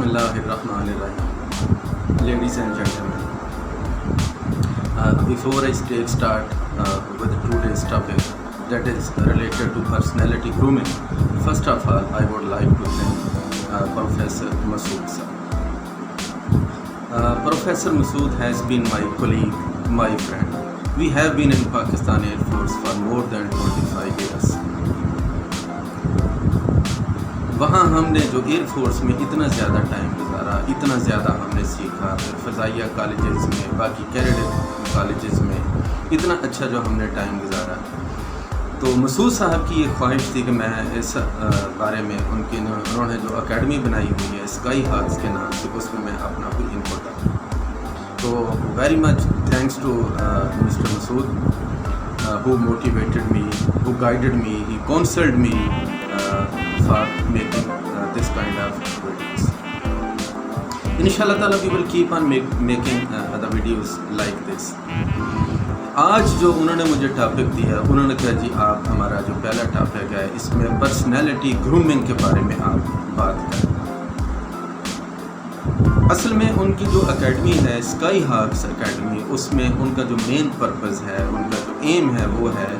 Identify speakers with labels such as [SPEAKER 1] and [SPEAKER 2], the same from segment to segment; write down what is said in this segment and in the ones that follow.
[SPEAKER 1] Bismillahirrahmanirrahim. Ladies and gentlemen, before I start with today's topic that is related to personality grooming, first of all, I would like to thank Professor Masood sir. Professor Masood has been my colleague, my friend. We have been in Pakistan Air Force for more than 25 years. وہاں ہم نے جو air force میں اتنا زیادہ time گزارا، اتنا زیادہ ہم نے سیکھا، فضائیہ کالجز میں، باقی کیڈٹ کالجز میں اتنا اچھا جو ہم نے ٹائم گزارا. تو مسعود صاحب کی یہ خواہش تھی کہ میں اس بارے میں انہوں نے جو اکیڈمی بنائی ہوئی ہے اسکائی ہاکس کے نام سے، اس میں میں اپنا کوئی انپٹ دوں. تو very much thanks to mister Masood who motivated me, who guided me, he counseled me for making this kind of videos. Inshallah ta'ala we will keep on making other videos like this. آج جو انہوں نے مجھے topic دیا، انہوں نے کہا جی آپ ہمارا جو پہلا ٹاپک ہے اس میں پرسنالٹی گرومنگ کے بارے میں آپ بات کریں. اصل میں ان کی جو اکیڈمی ہے اسکائی ہاکس اکیڈمی، اس میں ان کا جو مین پرپز ہے، ان کا جو ایم ہے وہ ہے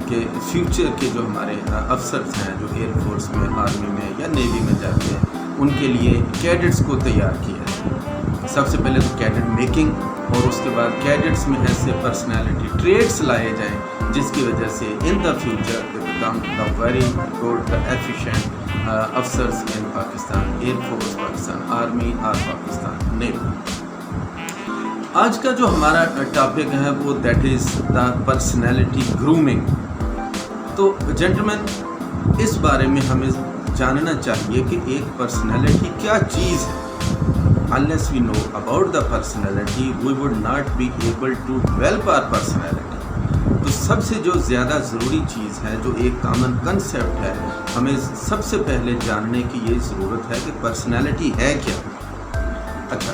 [SPEAKER 1] کہ فیوچر کے جو ہمارے افسرز ہیں جو ایئر فورس میں، آرمی میں یا نیوی میں جاتے ہیں، ان کے لیے کیڈٹس کو تیار کیا ہے. سب سے پہلے تو کیڈٹ میکنگ، اور اس کے بعد کیڈٹس میں ایسے پرسنالٹی ٹریٹس لائے جائیں جس کی وجہ سے in the future they become the very good the efficient افسرز in Pakistan air force, Pakistan army اور پاکستان نیوی. آج کا جو ہمارا ٹاپک ہے وہ that is the personality grooming. تو جنٹلمین اس بارے میں ہمیں جاننا چاہیے کہ ایک پرسنالٹی کیا چیز ہے. Unless we know about the personality, we would not be able to develop our personality. تو سب سے جو زیادہ ضروری چیز ہے، جو ایک کامن کنسیپٹ ہے، ہمیں سب سے پہلے جاننے کی یہ ضرورت ہے کہ پرسنالٹی ہے کیا. اچھا،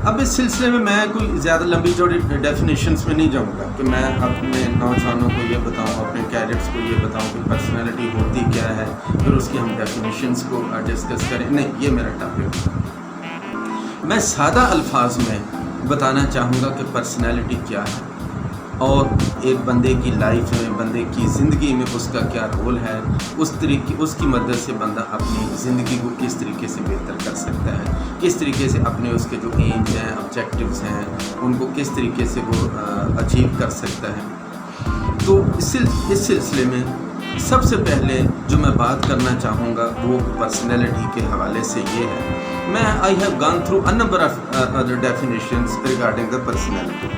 [SPEAKER 1] اب اس سلسلے میں میں کوئی زیادہ لمبی چوڑی ڈیفینیشنس میں نہیں جاؤں گا کہ میں اپنے نوجوانوں کو یہ بتاؤں، اپنے کیڈٹس کو یہ بتاؤں کہ پرسنالٹی ہوتی کیا ہے، پھر اس کی ہم ڈیفینیشنس کو ڈسکس کریں. نہیں، یہ میرا ٹاپک ہے. میں سادہ الفاظ میں بتانا چاہوں گا کہ پرسنالٹی کیا ہے اور ایک بندے کی لائف میں، بندے کی زندگی میں اس کا کیا رول ہے، اس کی مدد سے بندہ اپنی زندگی کو کس طریقے سے بہتر کر سکتا ہے، کس طریقے سے اپنے اس کے جو ایمز ہیں، آبجیکٹیوز ہیں، ان کو کس طریقے سے وہ اچیو کر سکتا ہے. تو اس سلسلے میں سب سے پہلے جو میں بات کرنا چاہوں گا وہ پرسنالٹی کے حوالے سے یہ ہے. I have gone through a number of other definitions regarding the personality,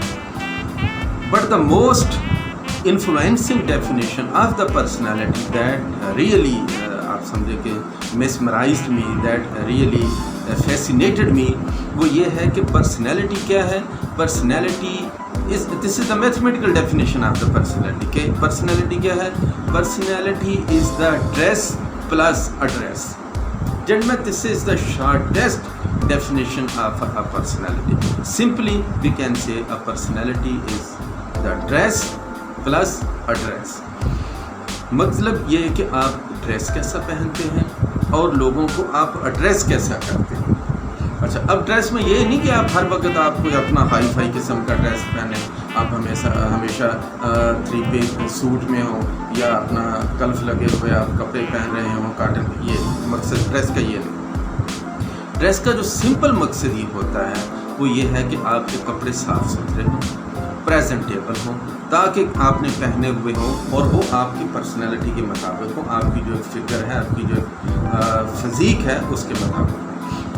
[SPEAKER 1] but the most influencing definition of the personality that really آپ سمجھے کہ mesmerized me, that really fascinated me, وہ یہ ہے کہ personality کیا ہے. Personality this is the mathematical definition of the personality. کہ personality کیا ہے؟ Personality is the dress plus address. Gentlemen, this is the shortest definition of a personality. Simply, we can say a personality is the dress plus address. مطلب یہ ہے کہ آپ dress کیسا پہنتے ہیں اور لوگوں کو آپ ایڈریس کیسا کرتے ہیں. اچھا، اب ڈریس میں یہ نہیں کہ آپ ہر وقت آپ کوئی اپنا ہائی فائی قسم کا ڈریس پہنیں، آپ ہمیشہ 3 پیس سوٹ میں ہوں یا اپنا کلف لگے ہوئے آپ کپڑے پہن رہے ہوں کاٹن. یہ مقصد ڈریس کا یہ نہیں. ڈریس کا جو سمپل مقصد یہ ہوتا ہے وہ یہ ہے کہ آپ کے کپڑے صاف ستھرے ہوں، پریزنٹیبل ہوں، تاکہ آپ نے پہنے ہوئے ہوں اور وہ آپ کی پرسنالٹی کے مطابق ہوں، آپ کی جو فگر ہے، آپ کی جو فزیک ہے اس کے مطابق.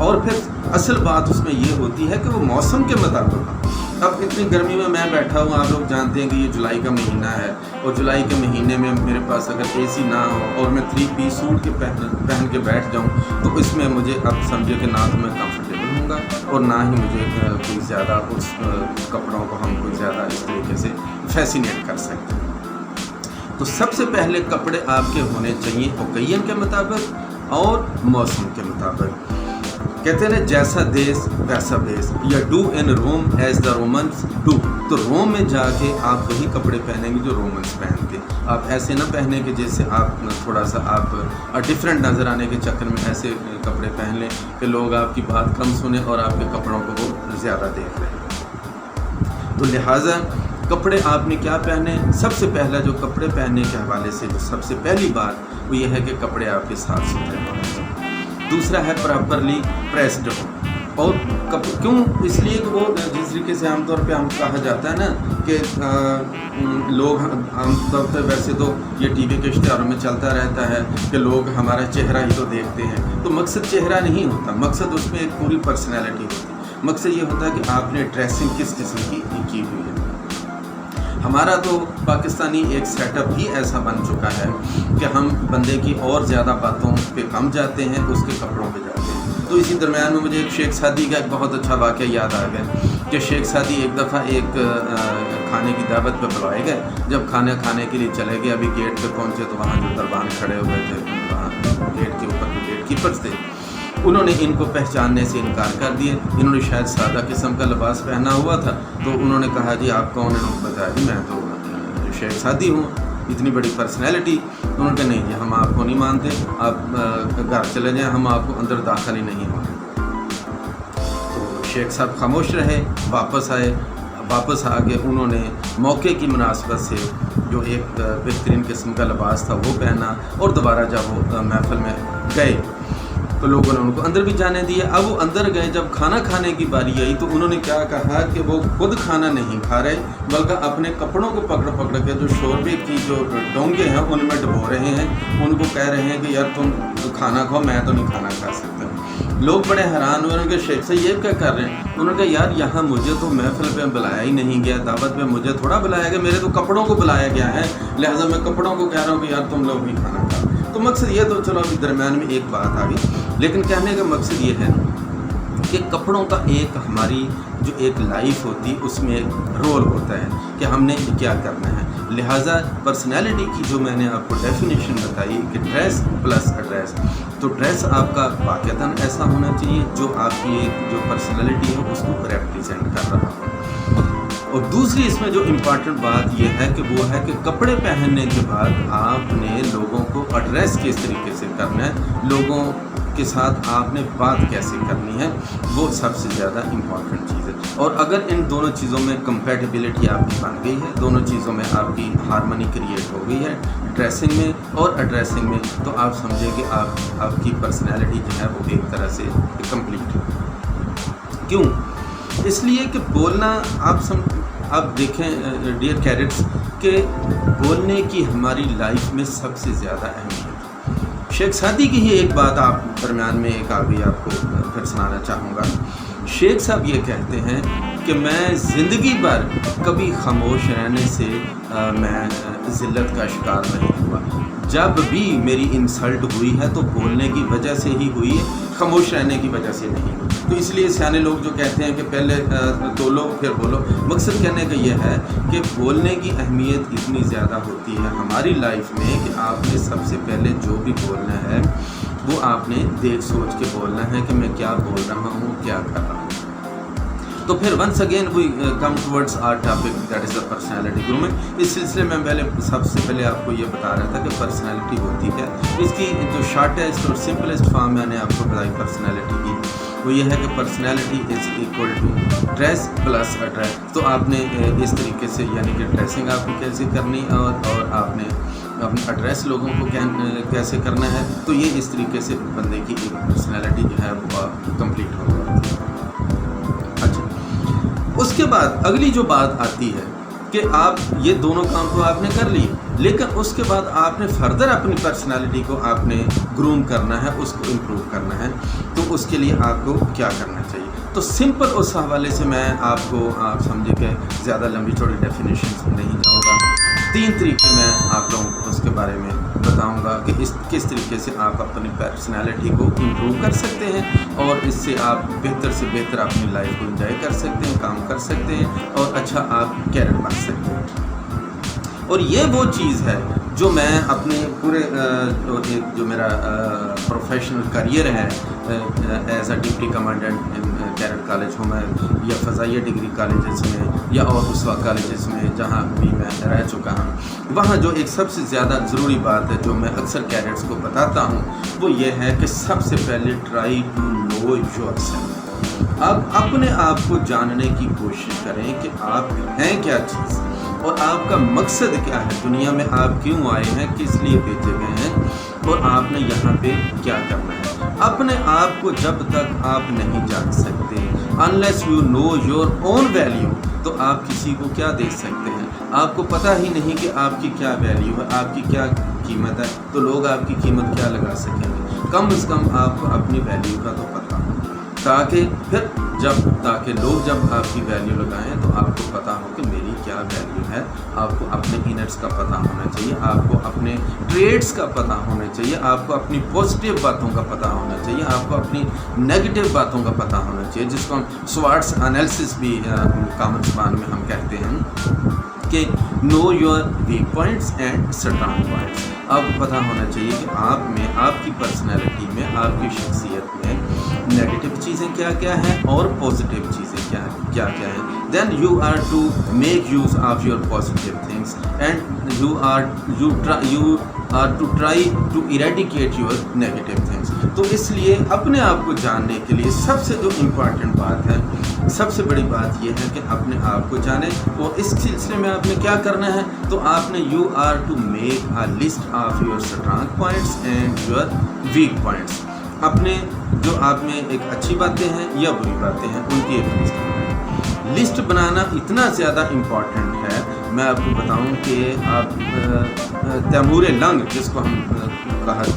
[SPEAKER 1] اور پھر اصل بات اس میں یہ ہوتی ہے کہ وہ موسم کے مطابق ہوں. اب اتنی گرمی میں بیٹھا ہوں، آپ لوگ جانتے ہیں کہ یہ جولائی کا مہینہ ہے، اور جولائی کے مہینے میں میرے پاس اگر اے سی نہ ہو اور میں 3 پیس سوٹ کے پہن کے بیٹھ جاؤں تو اس میں مجھے اب سمجھے کہ نہ تو میں کمفرٹیبل ہوں گا اور نہ ہی مجھے کوئی زیادہ اس کپڑوں کو ہم کوئی زیادہ اس طریقے سے فیسینیٹ کر سکتے ہیں. تو سب سے پہلے کپڑے آپ کے ہونے چاہیے اوکیزن کے مطابق اور موسم کے مطابق. کہتے ہیں نا جیسا دیس ویسا بیس، یا do in Rome as the Romans do. تو روم میں جا کے آپ وہی کپڑے پہنیں گے جو رومنس پہنتے. آپ ایسے نہ پہنیں کہ جیسے آپ تھوڑا سا آپ ڈفرینٹ نظر آنے کے چکر میں ایسے کپڑے پہن لیں کہ لوگ آپ کی بات کم سنیں اور آپ کے کپڑوں کو وہ زیادہ دیکھ رہے ہیں. تو لہٰذا کپڑے آپ نے کیا پہنے؟ سب سے پہلا جو کپڑے پہننے کے حوالے سے جو سب سے پہلی بات وہ یہ ہے کہ کپڑے آپ کے صاف ستھرے ہونے چاہیے. دوسرا ہے پراپرلی پریسڈ ہو. اور کیوں؟ اس لیے کہ وہ جس طریقے سے عام طور پہ ہم کہا جاتا ہے نا کہ لوگ عام طور پہ ویسے تو یہ ٹی وی کے اشتہاروں میں چلتا رہتا ہے کہ لوگ ہمارا چہرہ ہی تو دیکھتے ہیں. تو مقصد چہرہ نہیں ہوتا، مقصد اس میں ایک پوری پرسنالٹی ہوتی ہے. مقصد یہ ہوتا ہے کہ آپ نے ڈریسنگ کس قسم کی ہوئی ہے. ہمارا تو پاکستانی ایک سیٹ اپ ہی ایسا بن چکا ہے کہ ہم بندے کی اور زیادہ باتوں پہ کم جاتے ہیں، اس کے کپڑوں پہ جاتے ہیں. تو اسی درمیان میں مجھے ایک شیخ سعدی کا ایک بہت اچھا واقعہ یاد آ گیا کہ شیخ سعدی ایک دفعہ ایک کھانے کی دعوت پہ بلوائے گئے. جب کھانا کھانے کے لیے چلے گئے، ابھی گیٹ پہ پہنچے تو وہاں جو دربان کھڑے ہوئے تھے، وہاں گیٹ کے اوپر جو گیٹ کیپرز تھے، انہوں نے ان کو پہچاننے سے انکار کر دیا. انہوں نے شاید سادہ قسم کا لباس پہنا ہوا تھا. تو انہوں نے کہا جی آپ کون؟ انہوں نے بتایا جی میں تو شیخ سعدی ہوں، اتنی بڑی پرسنالٹی. انہوں نے کہا نہیں جی ہم آپ کو نہیں مانتے، آپ گھر چلے جائیں، ہم آپ کو اندر داخل ہی نہیں ہونے. تو شیخ صاحب خاموش رہے، واپس آئے. واپس آ کے انہوں نے موقع کی مناسبت سے جو ایک بہترین قسم کا لباس تھا وہ پہنا، اور دوبارہ جب وہ محفل میں گئے تو لوگوں نے ان کو اندر بھی جانے دیا. اب وہ اندر گئے، جب کھانا کھانے کی باری آئی تو انہوں نے کیا کہا کہ وہ خود کھانا نہیں کھا رہے بلکہ اپنے کپڑوں کو پکڑ پکڑ کے جو شوربے کی جو ڈونگے ہیں ان میں ڈبو رہے ہیں. ان کو کہہ رہے ہیں کہ یار تم کھانا کھاؤ، میں تو نہیں کھانا کھا سکتا. لوگ بڑے حیران ہوئے کہ شیخ سے یہ کیا کر رہے ہیں. انہوں نے کہا یار یہاں مجھے تو محفل پہ بلایا ہی نہیں گیا، دعوت پہ مجھے تھوڑا بلایا گیا، میرے تو کپڑوں کو بلایا گیا ہے، لہٰذا میں کپڑوں کو کہہ رہا ہوں کہ یار تم لوگ بھی کھانا کھاؤ. تو مقصد یہ تو چلو ابھی درمیان میں ایک بات آ گئی، لیکن کہنے کا مقصد یہ ہے کہ کپڑوں کا ایک ہماری جو ایک لائف ہوتی اس میں ایک رول ہوتا ہے کہ ہم نے کیا کرنا ہے. لہٰذا پرسنالٹی کی جو میں نے آپ کو ڈیفینیشن بتائی کہ ڈریس پلس ایڈریس، تو ڈریس آپ کا واقعتاً ایسا ہونا چاہیے جو آپ کی ایک جو پرسنالٹی ہے اس کو ریپریزینٹ کر رہا ہو. اور دوسری اس میں جو امپارٹنٹ بات یہ ہے کہ وہ ہے کہ کپڑے پہننے کے بعد آپ نے لوگوں کو ایڈریس کس طریقے سے کرنا ہے، لوگوں کے ساتھ آپ نے بات کیسے کرنی ہے، وہ سب سے زیادہ امپورٹنٹ چیز ہے. اور اگر ان دونوں چیزوں میں کمپیٹیبلٹی آپ کی بن گئی ہے، دونوں چیزوں میں آپ کی ہارمنی کریٹ ہو گئی ہے ڈریسنگ میں اور ایڈریسنگ میں، تو آپ سمجھیں کہ آپ کی پرسنالٹی جو ہے وہ ایک طرح سے کمپلیٹ ہے. کیوں؟ اس لیے کہ بولنا آپ دیکھیں ڈیئر کیڈٹس کہ بولنے کی ہماری لائف میں سب سے زیادہ اہمیت ہے. شیخ سعدی کی ہی ایک بات آپ درمیان میں ایک آگے آپ کو پھر سنانا چاہوں گا. شیخ صاحب یہ کہتے ہیں کہ میں زندگی بھر کبھی خاموش رہنے سے میں ذلت کا شکار نہیں ہوا. جب بھی میری انسلٹ ہوئی ہے تو بولنے کی وجہ سے ہی ہوئی ہے، خاموش رہنے کی وجہ سے نہیں. تو اس لیے سیانے لوگ جو کہتے ہیں کہ پہلے تولو پھر بولو، مقصد کہنے کا یہ ہے کہ بولنے کی اہمیت اتنی زیادہ ہوتی ہے ہماری لائف میں کہ آپ نے سب سے پہلے جو بھی بولنا ہے وہ آپ نے دیکھ سوچ کے بولنا ہے کہ میں کیا بول رہا ہوں، کیا کر رہا ہوں. تو پھر once again we come towards our topic that is the personality grooming. اس سلسلے میں سب سے پہلے آپ کو یہ بتا رہا تھا کہ پرسنالٹی ہوتی ہے. اس کی جو شارٹیسٹ اور سمپلسٹ فارم میں نے آپ کو بتائی پرسنالٹی کی، وہ یہ ہے کہ personality is equal to dress plus address. تو آپ نے اس طریقے سے یعنی کہ ڈریسنگ آپ کو کیسے کرنی اور آپ نے اپنا ایڈریس لوگوں کو کیسے کرنا ہے، تو یہ اس طریقے سے بندے کی ایک پرسنالٹی جو ہے وہ کمپلیٹ ہو جاتی ہے. اچھا، اس کے بعد اگلی جو بات آتی ہے کہ آپ یہ دونوں کام تو آپ نے کر لیے، لیکن اس کے بعد آپ نے فردر اپنی پرسنالٹی کو آپ نے گروم کرنا ہے، اس کو امپروو کرنا ہے. تو اس کے لیے آپ کو کیا کرنا چاہیے؟ تو سمپل اس حوالے سے میں آپ سمجھے کہ زیادہ لمبی چوڑی ڈیفینیشنس نہیں جاؤں گا. 3 طریقے میں آپ لوگوں کو اس کے بارے میں بتاؤں گا کہ کس طریقے سے آپ اپنی پرسنالٹی کو امپروو کر سکتے ہیں اور اس سے آپ بہتر سے بہتر اپنی لائف کو انجوائے کر سکتے ہیں، کام کر سکتے ہیں اور اچھا آپ کیریئر بنا سکتے ہیں. اور یہ وہ چیز ہے جو میں اپنے پورے جو میرا پروفیشنل کریئر ہے as a deputy commandant cadet college ہوں میں، یا فضائیہ ڈگری کالجز میں، یا اور اسوا کالجز میں جہاں بھی میں رہ چکا ہوں، وہاں جو ایک سب سے زیادہ ضروری بات ہے جو میں اکثر کیڈٹس کو بتاتا ہوں وہ یہ ہے کہ سب سے پہلے try to know yourself. آپ اپنے آپ کو جاننے کی کوشش کریں کہ آپ ہیں کیا چیز اور آپ کا مقصد کیا ہے، دنیا میں آپ کیوں آئے ہیں، کس لیے بھیجے گئے ہیں اور آپ نے یہاں پہ کیا کرنا ہے. اپنے آپ کو جب تک آپ نہیں جان سکتے، unless you know your own value، تو آپ کسی کو کیا دے سکتے ہیں. آپ کو پتہ ہی نہیں کہ آپ کی کیا ویلیو ہے، آپ کی کیا قیمت ہے، تو لوگ آپ کی قیمت کیا لگا سکیں گے. کم از کم آپ کو اپنی ویلیو کا تو پتہ ہو، تاکہ لوگ جب آپ کی ویلیو لگائیں تو آپ کو پتہ ہو کہ میری کیا ویلیو ہے. آپ کو اپنے انرز کا پتہ ہونا چاہیے، آپ کو اپنے ٹریڈس کا پتہ ہونا چاہیے، آپ کو اپنی پازیٹیو باتوں کا پتہ ہونا چاہیے، آپ کو اپنی نیگیٹو باتوں کا پتہ ہونا چاہیے، جس کو ہم سواٹس انالیسس بھی کامن زبان میں ہم کہتے ہیں کہ know your weak points and strong points. آپ کو پتہ ہونا چاہیے کہ آپ میں، آپ کی پرسنالٹی میں، آپ کی شخصیت میں نیگیٹو چیزیں کیا کیا ہیں اور پازیٹیو چیزیں کیا ہیں. Then you are to make use of your positive things and you are to try to eradicate your negative things. تو اس لیے اپنے آپ کو جاننے کے لیے سب سے جو امپورٹنٹ بات ہے، سب سے بڑی بات یہ ہے کہ اپنے آپ کو جانیں. اور اس سلسلے میں آپ نے کیا کرنا ہے، تو آپ نے you are to make a list of your strong points and your weak points. اپنے جو آپ میں ایک اچھی باتیں ہیں یا بری باتیں ہیں ان کی ایک لسٹ بنائیں. لسٹ بنانا اتنا زیادہ امپورٹنٹ ہے، میں آپ کو بتاؤں کہ آپ تیمور لنگ جس کو ہم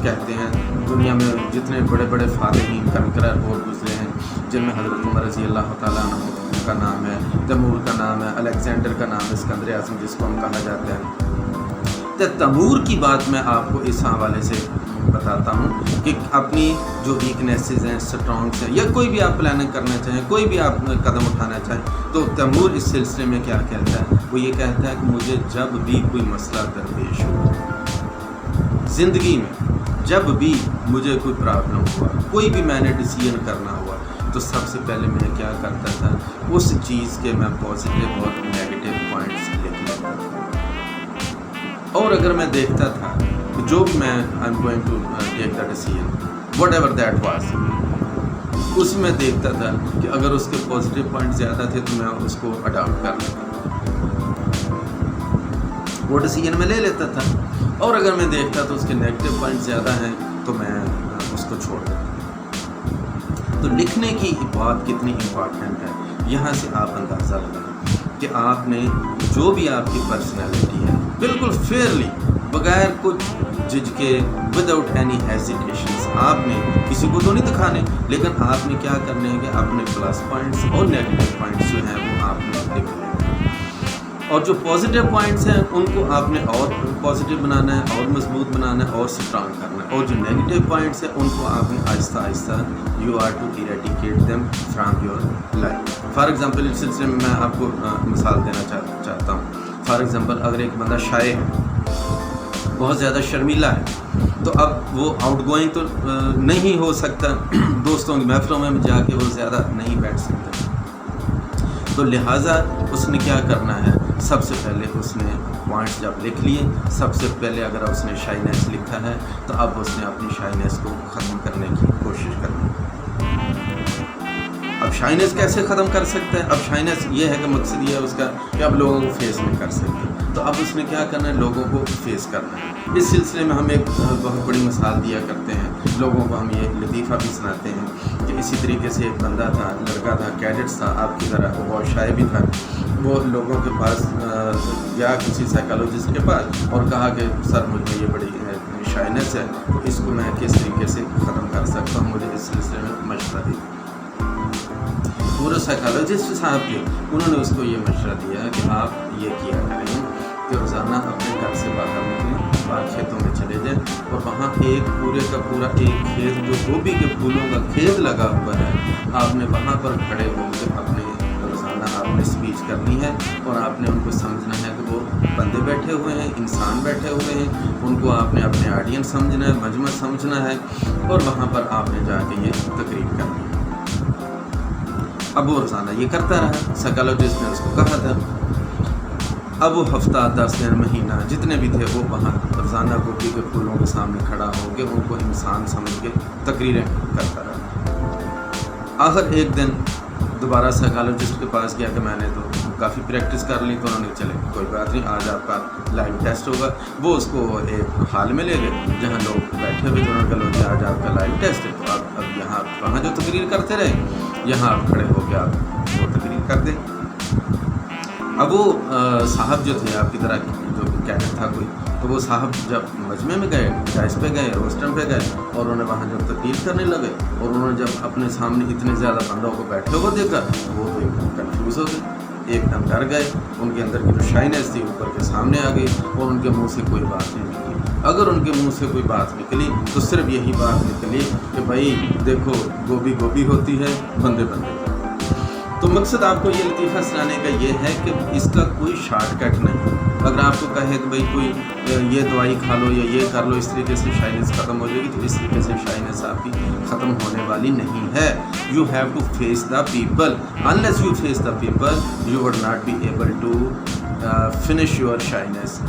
[SPEAKER 1] کہتے ہیں، دنیا میں جتنے بڑے بڑے فاتحین کنکرر اور گزرے ہیں جن میں حضرت عمر رضی اللہ تعالیٰ عنہ کا نام ہے، تیمور کا نام ہے، الیگزینڈر کا نام ہے، اسکندر اعظم جس کو ہم کہا جاتا ہے. تو تیمور کی بات میں آپ کو اس حوالے سے بتاتا ہوں کہ اپنی جو ویکنیسز ہیں، اسٹرانگس ہیں، یا کوئی بھی آپ پلاننگ کرنا چاہیں، کوئی بھی آپ قدم اٹھانا چاہیں، تو تیمور اس سلسلے میں کیا کہتا ہے، وہ یہ کہتا ہے کہ مجھے جب بھی کوئی مسئلہ درپیش ہو زندگی میں، جب بھی مجھے کوئی پرابلم ہوا، کوئی بھی میں نے ڈیسیژن کرنا ہوا، تو سب سے پہلے میں کیا کرتا تھا، اس چیز کے میں پازیٹیو اور نیگیٹو پوائنٹس لکھ لیتا تھا. اور اگر میں دیکھتا تھا جو بھی میں I am going to take the decision whatever that was, اس میں دیکھتا تھا کہ اگر اس کے پازیٹیو پوائنٹ زیادہ تھے تو میں اس کو اڈاپٹ کر لیتا تھا، وہ ڈیسیژن میں لے لیتا تھا. اور اگر میں دیکھتا تو اس کے نیگیٹو پوائنٹ زیادہ ہیں تو میں اس کو چھوڑ دیتا. تو لکھنے کی بات کتنی امپورٹنٹ ہے، یہاں سے آپ اندازہ لگائیں کہ آپ نے جو بھی آپ کی پرسنالٹی ہے بالکل فیئرلی، بغیر کچھ جج کے، وداؤٹ اینی ہیزیٹیشنس، آپ نے کسی کو تو نہیں دکھانے، لیکن آپ نے کیا کرنے ہیں کہ اپنے پلس پوائنٹس اور نیگیٹو پوائنٹس جو ہیں وہ آپ نے لکھ لینے. اور جو پازیٹیو پوائنٹس ہیں ان کو آپ نے اور پازیٹیو بنانا ہے، اور مضبوط بنانا ہے، اور اسٹرانگ کرنا ہے. اور جو نیگیٹو پوائنٹس ہیں ان کو آپ نے آہستہ آہستہ you are to eradicate them from your life. For example اس سلسلے میں میں آپ کو مثال دینا چاہتا ہوں. فار ایگزامپل اگر ایک بندہ شائع ہے، بہت زیادہ شرمیلا ہے، تو اب وہ آؤٹ گوئنگ تو نہیں ہو سکتا، دوستوں کی محفلوں میں جا کے وہ زیادہ نہیں بیٹھ سکتا، تو لہٰذا اس نے کیا کرنا ہے، سب سے پہلے اس نے پوائنٹس جب لکھ لیے، سب سے پہلے اگر اس نے شائنیس لکھا ہے تو اب اس نے اپنی شائنیس کو ختم کرنے کی کوشش کرنی ہے. اب شائنیس کیسے ختم کر سکتا ہے؟ اب شائنیس یہ ہے کہ مقصد یہ ہے اس کا کہ اب لوگوں کو فیس نہیں کر سکتے، تو اب اس نے کیا کرنا ہے، لوگوں کو فیس کرنا ہے. اس سلسلے میں ہم ایک بہت بڑی مثال دیا کرتے ہیں، لوگوں کو ہم یہ لطیفہ بھی سناتے ہیں کہ اسی طریقے سے ایک بندہ تھا، لڑکا تھا، کیڈٹس تھا آپ کی طرح، وہ بہت شائع بھی تھا. وہ لوگوں کے پاس گیا کسی سائیکالوجسٹ کے پاس اور کہا کہ سر مجھ میں یہ بڑی شائنیس ہے، تو اس کو میں کس طریقے سے ختم کر سکتا ہوں، مجھے اس سلسلے میں مشورہ دیا. پورے سائیکالوجسٹ صاحب کے انہوں نے اس کو یہ مشورہ دیا کہ آپ یہ کیا کریں کہ روزانہ اپنے گھر سے باہر نکلیں، باہر کھیتوں میں چلے جائیں، اور وہاں ایک پورے کا پورا ایک کھیت جو گوبھی کے پھولوں کا کھیت لگا ہوا ہے، آپ نے وہاں پر کھڑے ہو کے اپنے روزانہ آپ نے اسپیچ کرنی ہے، اور آپ نے ان کو سمجھنا ہے کہ وہ بندے بندے بیٹھے ہوئے ہیں، انسان بیٹھے ہوئے ہیں، ان کو آپ نے اپنے آڈینس سمجھنا ہے، مجمع سمجھنا ہے، اور وہاں پر آپ نے جا کے یہ تقریر کرنی ہے۔ اب وہ روزانہ یہ کرتا رہا، سائیکالوجسٹ نے اس کو کہا تھا۔ اب وہ ہفتہ 10 دن مہینہ جتنے بھی تھے وہ وہاں روزانہ گوبھی کے پھولوں کے سامنے کھڑا ہو کے ان کو انسان سمجھ کے تقریریں کرتا رہا۔ آخر ایک دن دوبارہ سائیکالوجسٹ کے پاس گیا کہ میں نے تو کافی پریکٹس کر لی، تو انہوں نے چلے کوئی بات نہیں، آج آپ کا لائیو ٹیسٹ ہوگا۔ وہ اس کو ایک ہال میں لے گئے جہاں لوگ بیٹھے ہوئے، تو انہوں نے کہا لو جی آج آپ کا لائیو ٹیسٹ ہے، تو آپ اب یہاں وہاں جو تقریر کرتے رہے یہاں آپ کھڑے ہو کے آپ وہ تقریر کر دیں۔ اب وہ صاحب جو تھے آپ کی طرح جو کیڈٹ تھا کوئی، تو وہ صاحب جب مجمع میں گئے، ڈائس پہ گئے، روسٹم پہ گئے، اور انہوں نے وہاں جب تقریر کرنے لگے اور انہوں نے جب اپنے سامنے اتنے زیادہ بندوں کو بیٹھے ہوئے دیکھا تو وہ تو ایک دم کنفیوز ہو گئے، ایک دم ڈر گئے، ان کے اندر کی جو شائنیس تھی اوپر کے سامنے آ گئی، اور ان کے منہ سے کوئی بات نہیں نکلی۔ اگر ان کے منہ سے کوئی بات نکلی تو صرف یہی بات نکلی کہ بھائی دیکھو گوبھی گوبھی ہوتی ہے، بندے بندے۔ تو مقصد آپ کو یہ لطیفہ سنانے کا یہ ہے کہ اس کا کوئی شارٹ کٹ نہیں۔ اگر آپ کو کہے کہ بھائی کوئی یہ دوائی کھا لو یا یہ کر لو، اس طریقے سے شائنیس ختم ہو جائے گی، تو اس طریقے سے شائنیس آپ کی ختم ہونے والی نہیں ہے۔ You have to face the people, unless you face the people you would not be able to finish your shyness,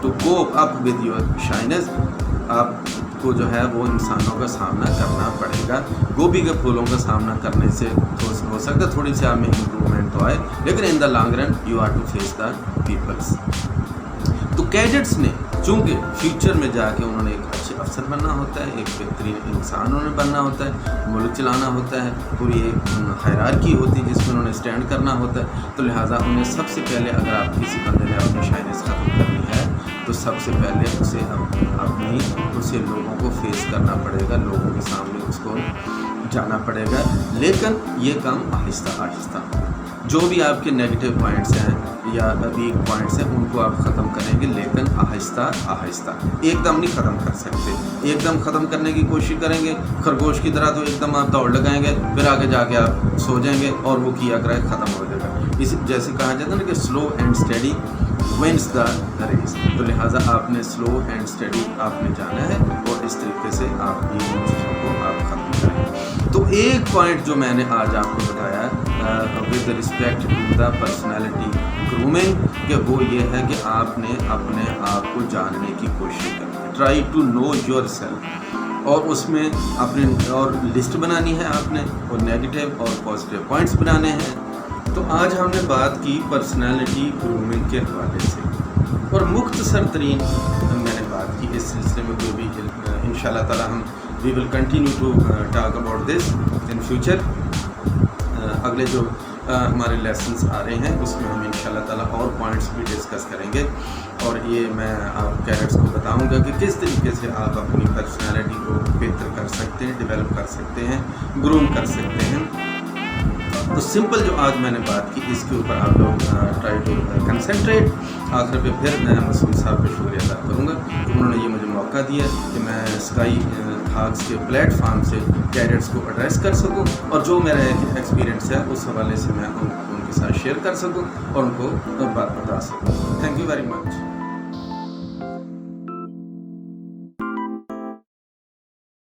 [SPEAKER 1] to cope up with your shyness. آپ کو جو ہے وہ انسانوں کا سامنا کرنا پڑے گا۔ گوبھی کے پھولوں کا سامنا کرنے سے ہو سکتا ہے تھوڑی سی آپ میں امپرومنٹ تو آئے، لیکن in the long run you are to face the peoples. تو کیڈٹس نے چونکہ فیوچر میں جا کے انہوں نے ایک اچھے افسر بننا ہوتا ہے، ایک بہترین انسان انہوں نے بننا ہوتا ہے، ملک چلانا ہوتا ہے، پوری ایک ہائرارکی ہوتی ہے جس میں انہوں نے اسٹینڈ کرنا ہوتا ہے، تو لہٰذا انہیں سب سے پہلے اگر آپ کسی بندے نے اپنی شائنیس ختم کرنی ہے تو سب سے پہلے اسے لوگوں کو فیس کرنا پڑے گا، لوگوں کے سامنے اس کو جانا پڑے گا، لیکن یہ کام آہستہ آہستہ۔ جو بھی آپ کے نیگیٹو پوائنٹس ہیں یا ویک پوائنٹس ہیں ان کو آپ ختم کریں گے، لیکن آہستہ آہستہ، ایک دم نہیں ختم کر سکتے۔ ایک دم ختم کرنے کی کوشش کریں گے خرگوش کی طرح تو ایک دم آپ دوڑ لگائیں گے، پھر آگے جا کے آپ سو جائیں گے اور وہ کیا کرائے ختم ہو جائے گا۔ اس جیسے کہا جاتا ہے نا کہ slow and steady wins the race, تو لہٰذا آپ نے سلو اینڈ اسٹڈی آپ نے جانا ہے اور اس طریقے سے آپ ان چیزوں کو آپ ختم کریں۔ تو ایک پوائنٹ جو میں نے آج آپ کو بتایا with respect to the personality grooming, کہ وہ یہ ہے کہ آپ نے اپنے آپ کو جاننے کی کوشش کرنی، try to know yourself, اور اس میں اپنے اور لسٹ بنانی ہے آپ نے، اور نیگیٹو اور پازیٹیو پوائنٹس بنانے ہیں۔ تو آج ہم نے بات کی پرسنالٹی گرومنگ کے حوالے سے، اور مختصر ترین میں نے بات کی۔ اس سلسلے میں کوئی بھی انشاءاللہ تعالی ہم we will continue to talk about this in future. اگلے جو ہمارے لیسنس آ رہے ہیں اس میں ہم انشاءاللہ تعالی اور پوائنٹس بھی ڈسکس کریں گے، اور یہ میں آپ کیڈٹس کو بتاؤں گا کہ کس طریقے سے آپ اپنی پرسنالٹی کو بہتر کر سکتے ہیں، ڈیولپ کر سکتے ہیں، گروم کر سکتے ہیں۔ تو سمپل جو آج میں نے بات کی اس کے اوپر آپ لوگ ٹرائی ٹو کنسنٹریٹ۔ آخر پہ پھر میں مسعود صاحب کا شکریہ ادا کروں گا، انہوں نے یہ مجھے موقع دیا کہ میں اسکائی ہاکس کے پلیٹ فارم سے کیڈٹس کو ایڈریس کر سکوں، اور جو میرا ایکسپیرینس ہے اس حوالے سے میں ان کے ساتھ شیئر کر سکوں اور ان کو بات بتا سکوں۔ Thank you very much.